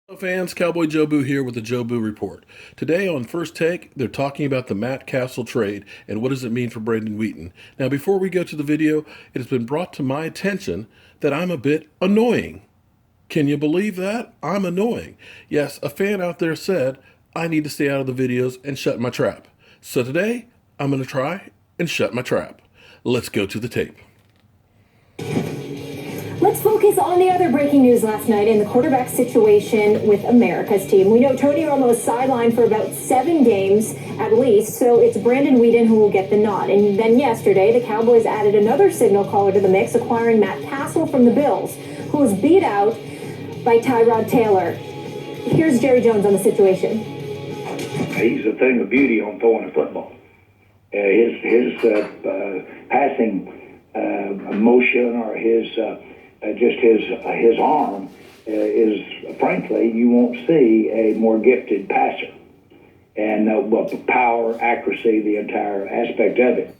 Hello fans, Cowboy Jobu here with the Jobu Report. Today on First Take, they're talking about the Matt Cassel trade and what does it mean for Brandon Weeden. Now before we go to the video, it has been brought to my attention that I'm a bit annoying. Can you believe that? I'm annoying. Yes, a fan out there said I need to stay out of the videos and shut my trap. So today, I'm going to try and shut my trap. Let's go to the tape. Let's focus on the other breaking news last night in the quarterback situation with America's team. We know Tony Romo is sidelined for about 7 games at least, so it's Brandon Weeden who will get the nod. And then yesterday, the Cowboys added another signal caller to the mix, acquiring Matt Cassel from the Bills, who was beat out by Tyrod Taylor. Here's Jerry Jones on the situation. He's a thing of beauty on throwing the football. His passing motion or his arm is, frankly, you won't see a more gifted passer. And power, accuracy, the entire aspect of it.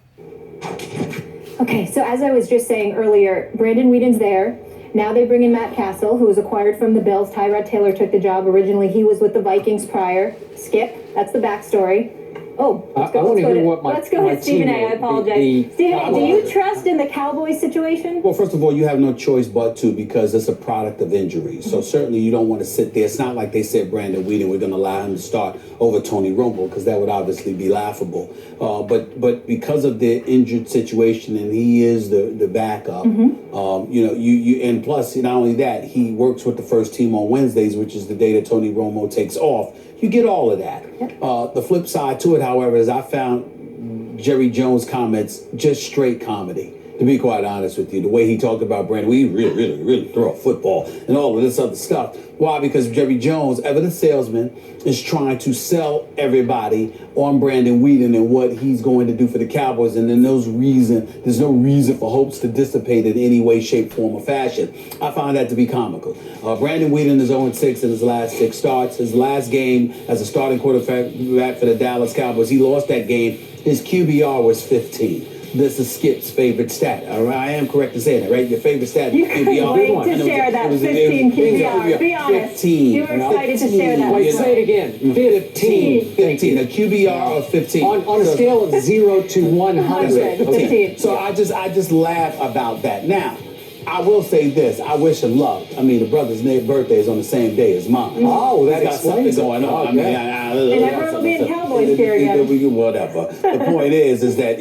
Okay, so as I was just saying earlier, Brandon Weeden's there. Now they bring in Matt Cassel, who was acquired from the Bills. Tyrod Taylor took the job. Originally, he was with the Vikings prior. Skip, that's the backstory. Oh, let's go to Stephen A. I apologize. Stephen A., do you trust in the Cowboys situation? Well, first of all, you have no choice but to, because it's a product of injury. So certainly you don't want to sit there. It's not like they said Brandon Weeden, we're going to allow him to start over Tony Romo, because that would obviously be laughable. But because of the injured situation, and he is the backup, and plus, not only that, he works with the first team on Wednesdays, which is the day that Tony Romo takes off. You get all of that. Yep. The flip side to it, however, is I found Jerry Jones' comments just straight comedy. To be quite honest with you, the way he talked about Brandon, we really throw a football and all of this other stuff. Why? Because Jerry Jones, ever the salesman, is trying to sell everybody on Brandon Weeden and what he's going to do for the Cowboys. And then there's no reason for hopes to dissipate in any way, shape, form, or fashion. I find that to be comical. Brandon Weeden is 0-6 in his last 6 starts. His last game as a starting quarterback for the Dallas Cowboys, he lost that game. His QBR was 15. This is Skip's favorite stat. I am correct in saying that, right? Your favorite stat. You couldn't wait to share that 15 QBR. Be honest. 15. You were excited to share that. Wait, say it again. 15. 15. A QBR of 15. On a scale of 0 to 100. 15. So I just laugh about that. Now, I will say this. I wish him luck. I mean, the brother's birthday is on the same day as mine. Oh, that got something going on. Okay. And everyone will be in Cowboys gear again. Whatever. The point is that,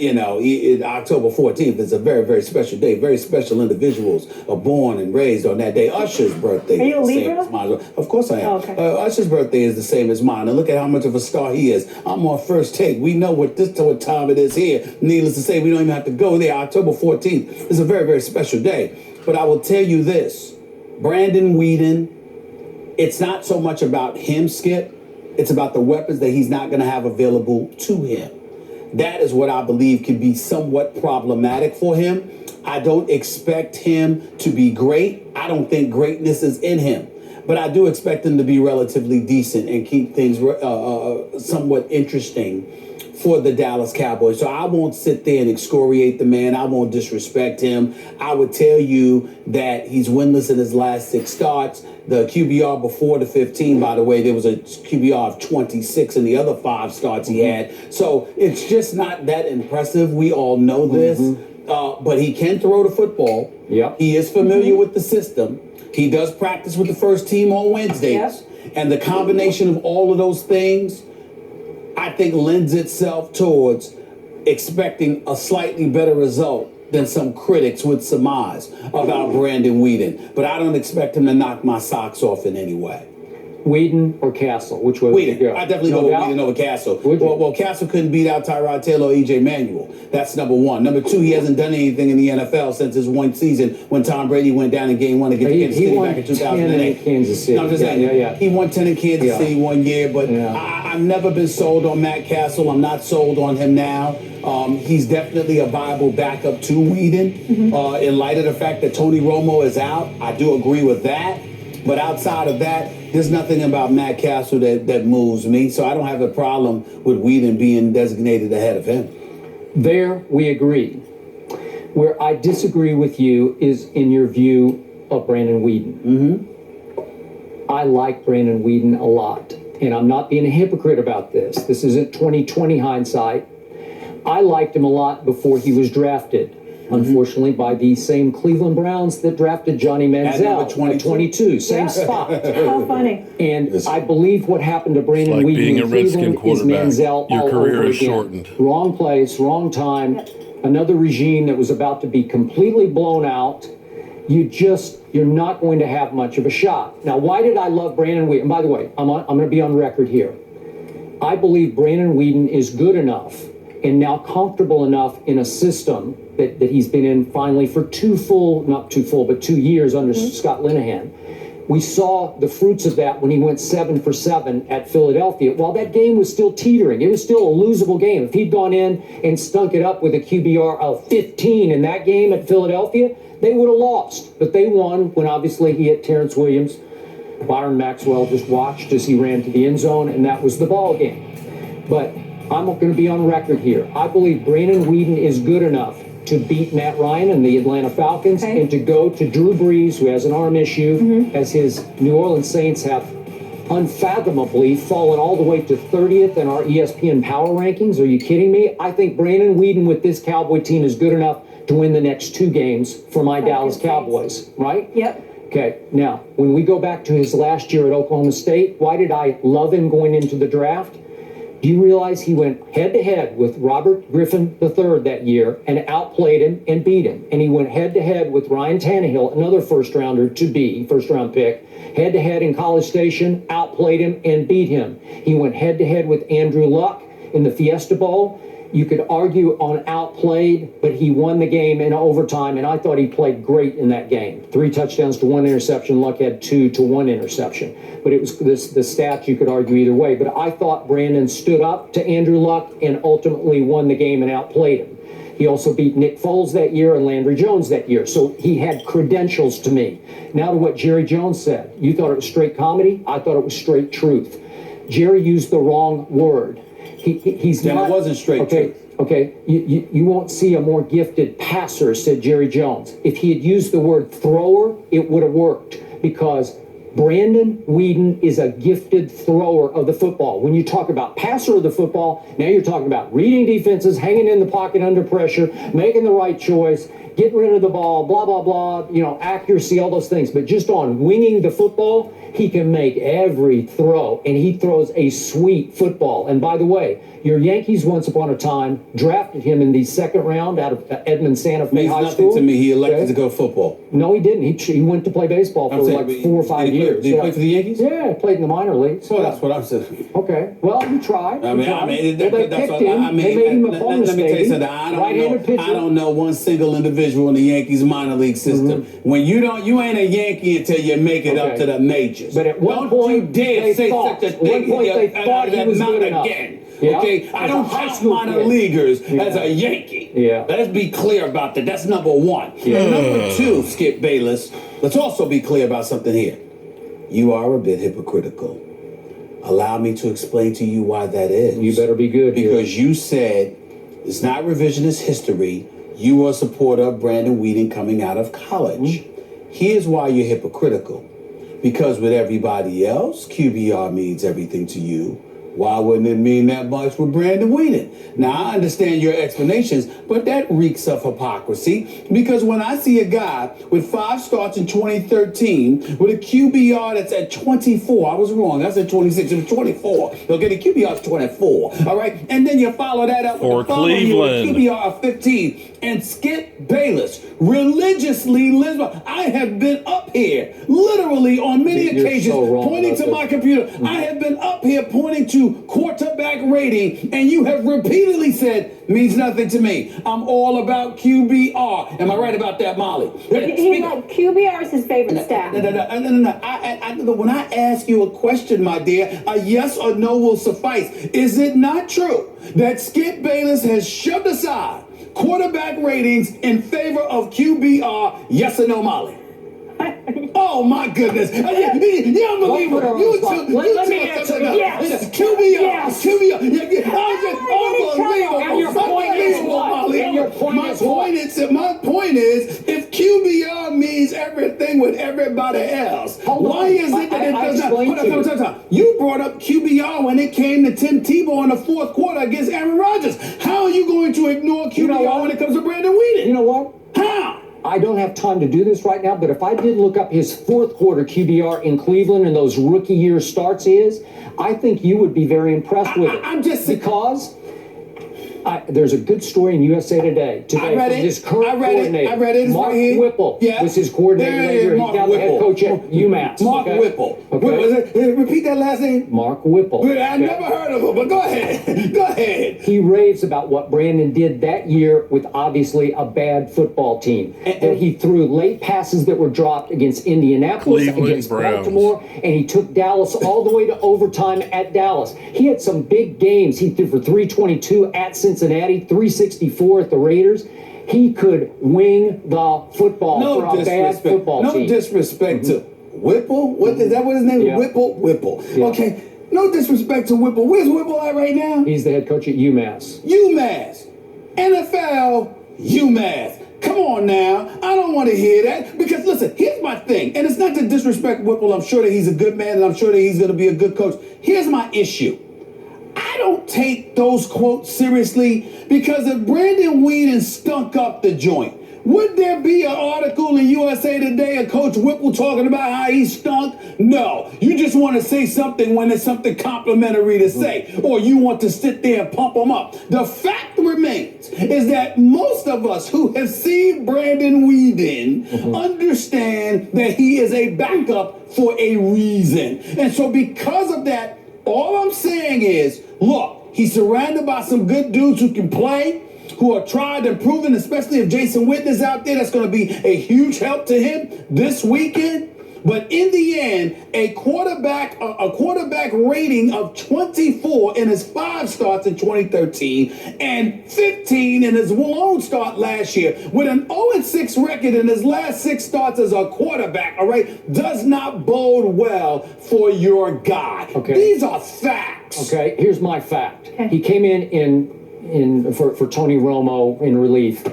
October 14th is a very, very special day. Very special individuals are born and raised on that day. Usher's birthday Are you a is the same Libra? as mine. Of course I am. Oh, okay. Usher's birthday is the same as mine. And look at how much of a star he is. I'm on First Take. We know what time it is here. Needless to say, we don't even have to go there. October 14th is a very, very special day. But I will tell you this, Brandon Weeden, it's not so much about him, Skip. It's about the weapons that he's not going to have available to him. That is what I believe can be somewhat problematic for him. I don't expect him to be great. I don't think greatness is in him. But I do expect him to be relatively decent and keep things somewhat interesting for the Dallas Cowboys. So I won't sit there and excoriate the man. I won't disrespect him. I would tell you that he's winless in his last 6 starts. The QBR before the 15, by the way, there was a QBR of 26 in the other 5 starts he had. So it's just not that impressive. We all know this. But he can throw the football. Yep. He is familiar with the system. He does practice with the first team on Wednesdays. Yep. And the combination of all of those things, I think, lends itself towards expecting a slightly better result than some critics would surmise about Brandon Weeden. But I don't expect him to knock my socks off in any way. Weeden or Cassel? Which way would you go? I definitely go with Weeden over Cassel. Would you? Well, Cassel couldn't beat out Tyrod Taylor or E.J. Manuel. That's number one. Number two, he hasn't done anything in the NFL since his one season when Tom Brady went down in game 1 against Kansas City back in 2008. Kansas City. No, I'm just saying, he won 10 in Kansas City 1 year, but I've never been sold on Matt Cassel. I'm not sold on him now. He's definitely a viable backup to Weeden. In light of the fact that Tony Romo is out, I do agree with that. But outside of that, there's nothing about Matt Cassel that moves me. So I don't have a problem with Weeden being designated ahead of him. There we agree. Where I disagree with you is in your view of Brandon Weeden. I like Brandon Weeden a lot. And I'm not being a hypocrite about this. This isn't 2020 hindsight. I liked him a lot before he was drafted. Unfortunately, by the same Cleveland Browns that drafted Johnny Manziel at 22, same spot. How funny. And I believe what happened to Brandon like Weeden being a in Redskin Cleveland is quarterback. Manziel Your all career over is again. shortened. Wrong place, wrong time. Another regime that was about to be completely blown out. You're not going to have much of a shot. Now, why did I love Brandon Weeden? And by the way, I'm going to be on record here. I believe Brandon Weeden is good enough and now comfortable enough in a system that he's been in finally for 2 years under Scott Linehan. We saw the fruits of that when he went 7 for 7 at Philadelphia. While that game was still teetering, it was still a losable game. If he'd gone in and stunk it up with a QBR of 15 in that game at Philadelphia, they would have lost. But they won when obviously he hit Terrence Williams. Byron Maxwell just watched as he ran to the end zone, and that was the ball game. But I'm going to be on record here. I believe Brandon Weeden is good enough to beat Matt Ryan and the Atlanta Falcons and to go to Drew Brees, who has an arm issue, as his New Orleans Saints have unfathomably fallen all the way to 30th in our ESPN power rankings. Are you kidding me? I think Brandon Weeden with this Cowboy team is good enough to win the next 2 games for my Dallas Cowboys, right? Yep. Okay, now, when we go back to his last year at Oklahoma State, why did I love him going into the draft? Do you realize he went head-to-head with Robert Griffin III that year and outplayed him and beat him? And he went head-to-head with Ryan Tannehill, another first-round pick, head-to-head in College Station, outplayed him and beat him. He went head-to-head with Andrew Luck in the Fiesta Bowl. You could argue on outplayed, but he won the game in overtime, and I thought he played great in that game. 3 touchdowns to 1 interception. Luck had 2 to 1 interception. But it was the stats you could argue either way. But I thought Brandon stood up to Andrew Luck and ultimately won the game and outplayed him. He also beat Nick Foles that year and Landry Jones that year. So he had credentials to me. Now to what Jerry Jones said. You thought it was straight comedy? I thought it was straight truth. Jerry used the wrong word. He's Then not. it wasn't straight truth. Okay, you won't see a more gifted passer, said Jerry Jones. If he had used the word thrower, it would have worked, because Brandon Weeden is a gifted thrower of the football. When you talk about passer of the football, now you're talking about reading defenses, hanging in the pocket under pressure, making the right choice, getting rid of the ball, blah, blah, blah, accuracy, all those things. But just on winging the football, he can make every throw, and he throws a sweet football. And by the way, your Yankees once upon a time drafted him in the 2nd round out of Edmond Santa Fe Means High nothing School. to me. He elected to go football. No, he didn't. He went to play baseball for like 4 or 5 years. Did he play for the Yankees? Yeah, played in the minor leagues. Well, that's what I'm saying. Okay. Well, he tried. They they picked that's him. They made him a bonus let me tell you baby. something. Right-handed pitcher. I don't know one single individual in the Yankees minor league system. When you ain't a Yankee until you make it up to the majors. But at one don't point, you dare they say thought, such a thing. At one point, they thought he was good enough. Again. Yeah. Okay, I As don't a high count school minor kid. leaguers as a Yankee. Yeah. Let's be clear about that. That's number one. And number 2, Skip Bayless, let's also be clear about something here. You are a bit hypocritical. Allow me to explain to you why that is. You better be good here. Because you said it's not revisionist history. You were a supporter of Brandon Weeden coming out of college. Here's why you're hypocritical. Because with everybody else, QBR means everything to you. Why wouldn't it mean that much with Brandon Weeden? Now, I understand your explanations, but that reeks of hypocrisy, because when I see a guy with 5 starts in 2013 with a QBR that's at 24, I was wrong, I said 26, it was 24. Okay, the QBR is 24, all right? And then you follow that up For with the following year with a Cleveland. QBR of 15. And Skip Bayless religiously lives by. I have been up here, literally on many You're occasions, so wrong pointing about to my computer. I have been up here pointing to quarterback rating, and you have repeatedly said, means nothing to me. I'm all about QBR. Am I right about that, Molly? QBR is his favorite stat. No. When I ask you a question, my dear, a yes or no will suffice. Is it not true that Skip Bayless has shoved aside quarterback ratings in favor of QBR? Yes or no, Molly? Oh my goodness! You unbelievable! Let me answer that. Yes. QBR. Yes. QBR. Unbelievable! And your point is what? Molly. And your point My is what? point is, if QBR means everything with everybody else, why is it that it does not? time. You brought up QBR when it came to Tim Tebow in the fourth quarter against Aaron Rodgers. How are you going to ignore QBR when it comes to Brandon Weeden? You know what? How? I don't have time to do this right now, but if I did look up his fourth quarter QBR in Cleveland and those rookie year starts I think you would be very impressed with it. I'm just because there's a good story in USA Today I read from it. his current coordinator. I read it. It's Mark right here. Whipple was his coordinator later. He's now the head coach at UMass. Mark Whipple. Okay. Repeat that last name. Mark Whipple. I never heard of him, but go ahead. Go ahead. He raves about what Brandon did that year with obviously a bad football team. And he threw late passes that were dropped against Indianapolis, Cleveland against Browns. Baltimore, and he took Dallas all the way to overtime at Dallas. He had some big games. He threw for 322 at Cincinnati, 364 at the Raiders. He could wing the football for a bad football team. No disrespect to Whipple. What is that? What his name is? Yeah. Whipple. Yeah. Okay. No disrespect to Whipple. Where's Whipple at right now? He's the head coach at UMass. UMass. NFL. UMass. Come on now. I don't want to hear that. Because listen, here's my thing. And it's not to disrespect Whipple. I'm sure that he's a good man and I'm sure that he's going to be a good coach. Here's my issue. I don't take those quotes seriously because if Brandon Weeden stunk up the joint, would there be an article in USA Today of Coach Whipple talking about how he stunk? No. You just want to say something when there's something complimentary to say, or you want to sit there and pump him up. The fact remains is that most of us who have seen Brandon Weeden understand that he is a backup for a reason. And so because of that, all I'm saying is, look, he's surrounded by some good dudes who can play, who are tried and proven, especially if Jason Witten is out there. That's going to be a huge help to him this weekend. But in the end, a quarterback rating of 24 in his 5 starts in 2013 and 15 in his lone start last year, with an 0-6 record in his last 6 starts as a quarterback, all right, does not bode well for your guy. Okay. These are facts. Okay, here's my fact. He came in for Tony Romo in relief,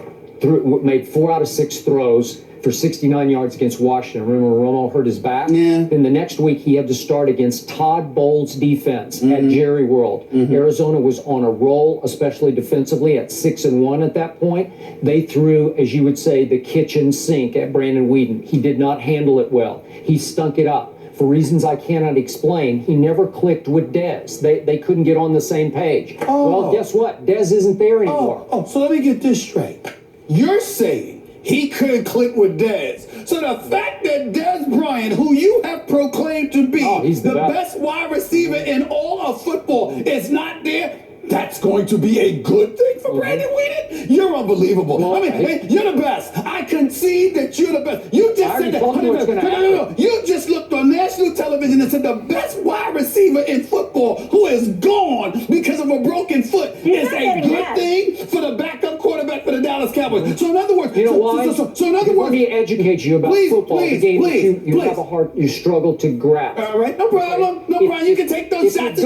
made 4 out of 6 throws for 69 yards against Washington. Remember, Romo hurt his back? Yeah. Then the next week, he had to start against Todd Bowles' defense at Jerry World. Arizona was on a roll, especially defensively, at 6-1 at that point. They threw, as you would say, the kitchen sink at Brandon Weeden. He did not handle it well. He stunk it up. For reasons I cannot explain, he never clicked with Dez. They couldn't get on the same page. Well, guess what? Dez isn't there anymore. So let me get this straight. You're saying he couldn't click with Dez. So the fact that Dez Bryant, who you have proclaimed to be he's the best wide receiver in all of football, is not there, that's going to be a good thing for Brandon Weeden? You're unbelievable. Well, you're the best. I concede that you're the best. You just said that. No. You just looked on national television and said the best wide receiver in football who is gone because of a broken foot is a good thing for the backup quarterback for the Dallas Cowboys. So in other words, you know why? So in other words, let me educate you about football. The game you have a hard, you struggle to grasp. All right, no problem. No problem. You can take those shots. It's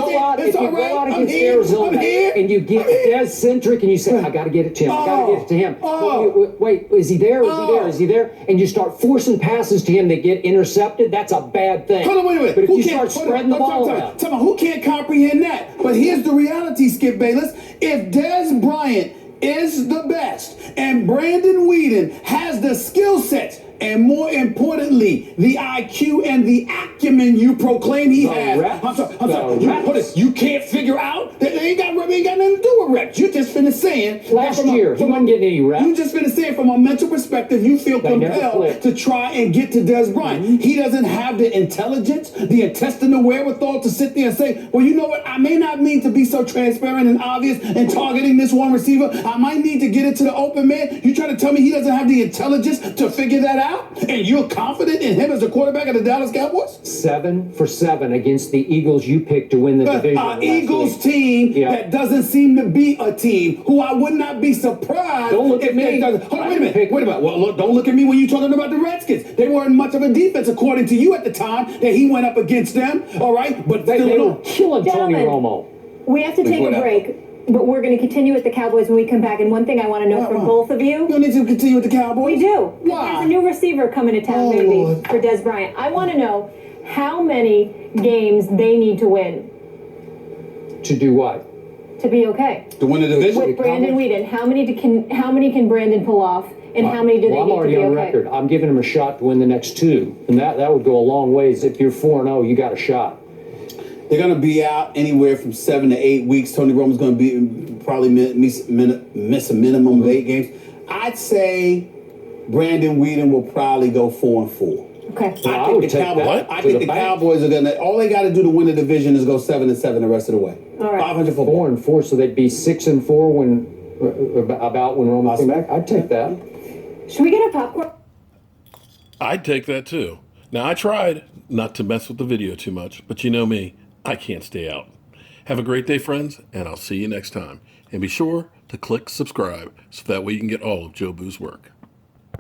all right. Go out against Arizona and you get Dez-centric and you say, I got to get it to him. I got to get it to him. Wait, is he there? Is he there? And you start forcing passes to him that get intercepted. That's a bad thing. Hold on, wait a minute. But if you start spreading the ball around. Tell me, who can't comprehend that? But here's the reality, Skip Bayless. If Dez Bryant is the best and Brandon Weeden has the skill sets and more importantly, the IQ and the acumen you proclaim he has. I'm sorry. You can't figure out that they ain't got nothing to do with reps. You just finished saying last year he wasn't getting any reps. You just finished saying from a mental perspective, you feel compelled to try and get to Dez Bryant. He doesn't have the intelligence, the intestinal wherewithal to sit there and say, well, you know what? I may not mean to be so transparent and obvious in targeting this one receiver. I might need to get it to the open man. You trying to tell me he doesn't have the intelligence to figure that out? And you're confident in him as a quarterback of the Dallas Cowboys? 7 for 7 against the Eagles you picked to win the division. Eagles team that doesn't seem to be a team who I would not be surprised. Don't look at me. Hold on, wait a minute. Well, look, don't look at me when you're talking about the Redskins. They weren't much of a defense, according to you at the time that he went up against them. All right, but they were killing Tony Romo. We have to take a break. But we're going to continue with the Cowboys when we come back. And one thing I want to know from both of you. You don't need to continue with the Cowboys? We do. Why? There's a new receiver coming to town, baby, for Dez Bryant. I want to know how many games they need to win To do what? to be okay? To win the division. With Brandon Weeden, how many can Brandon pull off, and how many do they I'm need to already be on okay? record. I'm giving him a shot to win the next 2, and that would go a long ways. If you're 4-0, you got a shot. They're going to be out anywhere from 7 to 8 weeks. Tony Romo's going to be probably miss a minimum of 8 games. I'd say Brandon Weeden will probably go 4-4. Okay. I would take that I to think the the bank. Cowboys are gonna. All they got to do to win the division is go 7-7 the rest of the way. All right. 500 football. 4-4, so they'd be 6-4 when about when Romo came back. I'd take that. Should we get a popcorn? I'd take that too. Now, I tried not to mess with the video too much, but you know me, I can't stay out. Have a great day, friends, and I'll see you next time. And be sure to click subscribe so that way you can get all of Joe Boo's work.